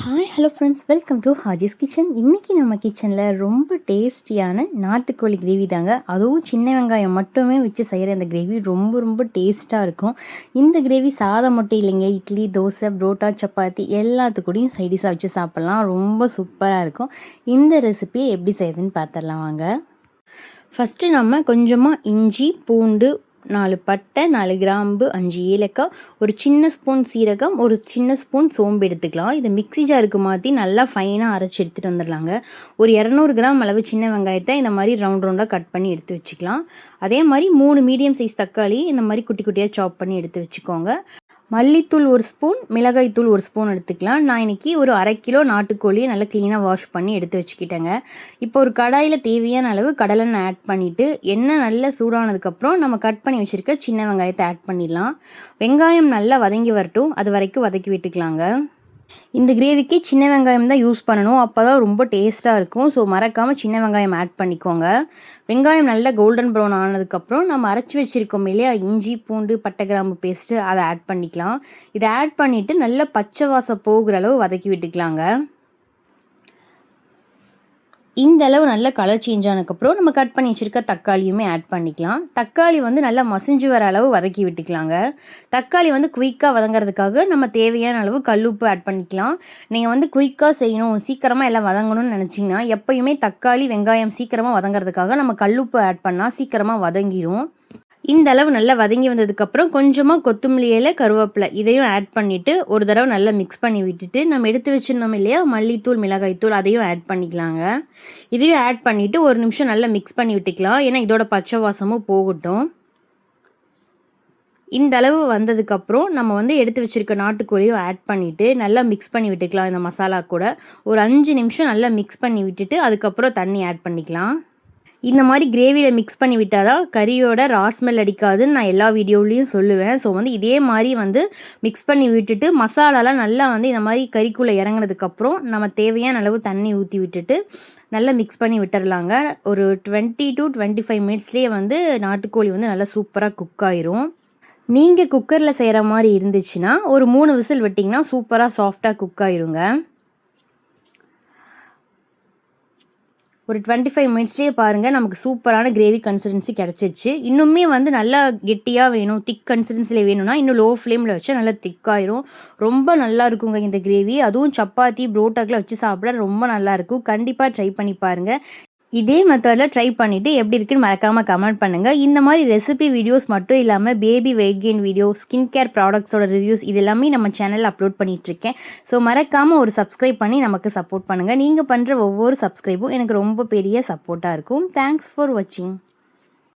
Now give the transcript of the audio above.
Hi hello friends, welcome to Haji's kitchen. இன்றைக்கி நம்ம கிச்சனில் ரொம்ப டேஸ்டியான நாட்டுக்கோழி கிரேவி தாங்க. அதுவும் சின்ன வெங்காயம் மட்டுமே வச்சு செய்கிற இந்த கிரேவி ரொம்ப ரொம்ப டேஸ்ட்டாக இருக்கும். இந்த கிரேவி சாதம் மட்டும் இல்லைங்க, இட்லி, தோசை, புரோட்டா, சப்பாத்தி எல்லாத்துக்கூடையும் சைடிஷாக வச்சு சாப்பிட்லாம். ரொம்ப சூப்பராக இருக்கும். இந்த ரெசிபியை எப்படி செய்யுதுன்னு பார்த்துடலாம் வாங்க. ஃபஸ்ட்டு நம்ம கொஞ்சமாக இஞ்சி, பூண்டு, 4 பட்டை, 4 கிராம்பு, 5 ஏலக்காய், ஒரு சின்ன ஸ்பூன் சீரகம், ஒரு சின்ன ஸ்பூன் சோம்பு எடுத்துக்கலாம். இதை மிக்ஸி ஜாருக்கு மாற்றி நல்லா ஃபைனாக அரைச்சி எடுத்துகிட்டு வந்துடலாங்க. ஒரு 200 கிராம் அளவு சின்ன வெங்காயத்தை இந்த மாதிரி ரவுண்ட் ரவுண்டாக கட் பண்ணி எடுத்து வச்சுக்கலாம். அதே மாதிரி 3 மீடியம் சைஸ் தக்காளி இந்த மாதிரி குட்டி குட்டியாக சாப் பண்ணி எடுத்து வச்சுக்கோங்க. மல்லித்தூள் 1 ஸ்பூன், மிளகாய்த்தூள் 1 ஸ்பூன் எடுத்துக்கலாம். நான் இன்றைக்கி ஒரு 1/2 கிலோ நாட்டுக்கோழியை நல்லா க்ளீனாக வாஷ் பண்ணி எடுத்து வச்சுக்கிட்டேங்க. இப்போ ஒரு கடாயில் தேவையான அளவு கடலெண்ணெய் ஆட் பண்ணிவிட்டு எண்ணெய் நல்லா சூடானதுக்கப்புறம் நம்ம கட் பண்ணி வச்சுருக்க சின்ன வெங்காயத்தை ஆட் பண்ணிடலாம். வெங்காயம் நல்லா வதங்கி வரட்டும், அது வரைக்கும் வதக்கி விட்டுக்கலாங்க. இந்த கிரேவிக்கு சின்ன வெங்காயம் தான் யூஸ் பண்ணணும், அப்போ தான் ரொம்ப டேஸ்ட்டாக இருக்கும். ஸோ மறக்காமல் சின்ன வெங்காயம் ஆட் பண்ணிக்கோங்க. வெங்காயம் நல்லா கோல்டன் ப்ரௌன் ஆனதுக்கப்புறம் நம்ம அரைச்சி வச்சுருக்கோம் இல்லையா, இஞ்சி, பூண்டு, பட்டை, கிராம்பு பேஸ்ட்டு, அதை ஆட் பண்ணிக்கலாம். இதை ஆட் பண்ணிவிட்டு நல்லா பச்சை வாசம் போகிற அளவு வதக்கி விட்டுக்கலாங்க. இந்த அளவு நல்ல கலர் சேஞ்ச் ஆனதுக்கப்புறம் நம்ம கட் பண்ணி வச்சுருக்க தக்காளியுமே ஆட் பண்ணிக்கலாம். தக்காளி நல்லா மசிஞ்சு வர அளவு வதக்கி விட்டுக்கலாங்க. தக்காளி குயிக்காக வதங்கிறதுக்காக நம்ம தேவையான அளவு கல்லுப்பு ஆட் பண்ணிக்கலாம். நீங்கள் குயிக்காக செய்யணும், சீக்கிரமாக எல்லாம் வதங்கணும்னு நினச்சிங்கன்னா எப்போயுமே தக்காளி, வெங்காயம் சீக்கிரமாக வதங்கிறதுக்காக நம்ம கல்லுப்பு ஆட் பண்ணால் சீக்கிரமாக வதங்கிடும். இந்த அளவு நல்லா வதங்கி வந்ததுக்கப்புறம் கொஞ்சமாக கொத்தமல்லி இலை, கருவேப்பிலை இதையும் ஆட் பண்ணிவிட்டு ஒரு தடவை நல்லா மிக்ஸ் பண்ணி விட்டுட்டு நம்ம எடுத்து வச்சுருந்தோம் இல்லையா மல்லித்தூள், மிளகாய்த்தூள் அதையும் ஆட் பண்ணிக்கலாங்க. இதையும் ஆட் பண்ணிவிட்டு ஒரு நிமிஷம் நல்லா மிக்ஸ் பண்ணி விட்டுக்கலாம், ஏன்னா இதோட பச்சை வாசமும் போகட்டும். இந்த அளவு வந்ததுக்கப்புறம் நம்ம எடுத்து வச்சுருக்க நாட்டுக்கோழியும் ஆட் பண்ணிவிட்டு நல்லா மிக்ஸ் பண்ணி விட்டுக்கலாம். இந்த மசாலா கூட ஒரு 5 நிமிஷம் நல்லா மிக்ஸ் பண்ணி விட்டுட்டு அதுக்கப்புறம் தண்ணி ஆட் பண்ணிக்கலாம். இந்த மாதிரி கிரேவியில் மிக்ஸ் பண்ணி விட்டால் தான் கறியோட ராஸ்மெல் அடிக்காதுன்னு நான் எல்லா வீடியோவிலையும் சொல்லுவேன். ஸோ இதே மாதிரி மிக்ஸ் பண்ணி விட்டுட்டு மசாலாலாம் நல்லா இந்த மாதிரி கறிக்குள்ளே இறங்கினதுக்கப்புறம் நம்ம தேவையான அளவு தண்ணி ஊற்றி விட்டுட்டு நல்லா மிக்ஸ் பண்ணி விட்டுடலாங்க. ஒரு 20 to 25 மினிட்ஸ்லேயே நாட்டுக்கோழி நல்லா சூப்பராக குக் ஆயிரும். நீங்கள் குக்கரில் செய்கிற மாதிரி இருந்துச்சுன்னா ஒரு 3 விசில் விட்டிங்கன்னா சூப்பராக சாஃப்டாக குக் ஆயிருங்க. ஒரு 25 மினிட்ஸ்லேயே பாருங்கள், நமக்கு சூப்பரான கிரேவி கன்சிஸ்டன்சி கிடச்சிருச்சு. இன்னுமே நல்லா கெட்டியாக வேணும், திக் கன்சிஸ்டன்சியில் வேணும்னா இன்னும் லோ ஃப்ளேமில் வச்சா நல்லா திக்காயிரும். ரொம்ப நல்லா இருக்குங்க இந்த கிரேவி. அதுவும் சப்பாத்தி, புரோட்டாக்கில் வச்சு சாப்பிட ரொம்ப நல்லாயிருக்கும். கண்டிப்பாக ட்ரை பண்ணி பாருங்கள். இதே மெத்தடில் ட்ரை பண்ணிவிட்டு எப்படி இருக்குன்னு மறக்காமல் கமெண்ட் பண்ணுங்கள். இந்த மாதிரி ரெசிபி வீடியோஸ் மட்டும் இல்லாமல் baby weight gain video, skin care ப்ராடக்ட்ஸோட ரிவ்யூஸ் இது எல்லாமே நம்ம சேனலில் அப்லோட் பண்ணிகிட்ருக்கேன். ஸோ மறக்காமல் ஒரு சப்ஸ்கிரைப் பண்ணி நமக்கு சப்போர்ட் பண்ணுங்கள். நீங்கள் பண்ணுற ஒவ்வொரு சப்ஸ்கிரைபும் எனக்கு ரொம்ப பெரிய சப்போர்ட்டாக இருக்கும். தேங்க்ஸ் ஃபார் வாட்சிங்.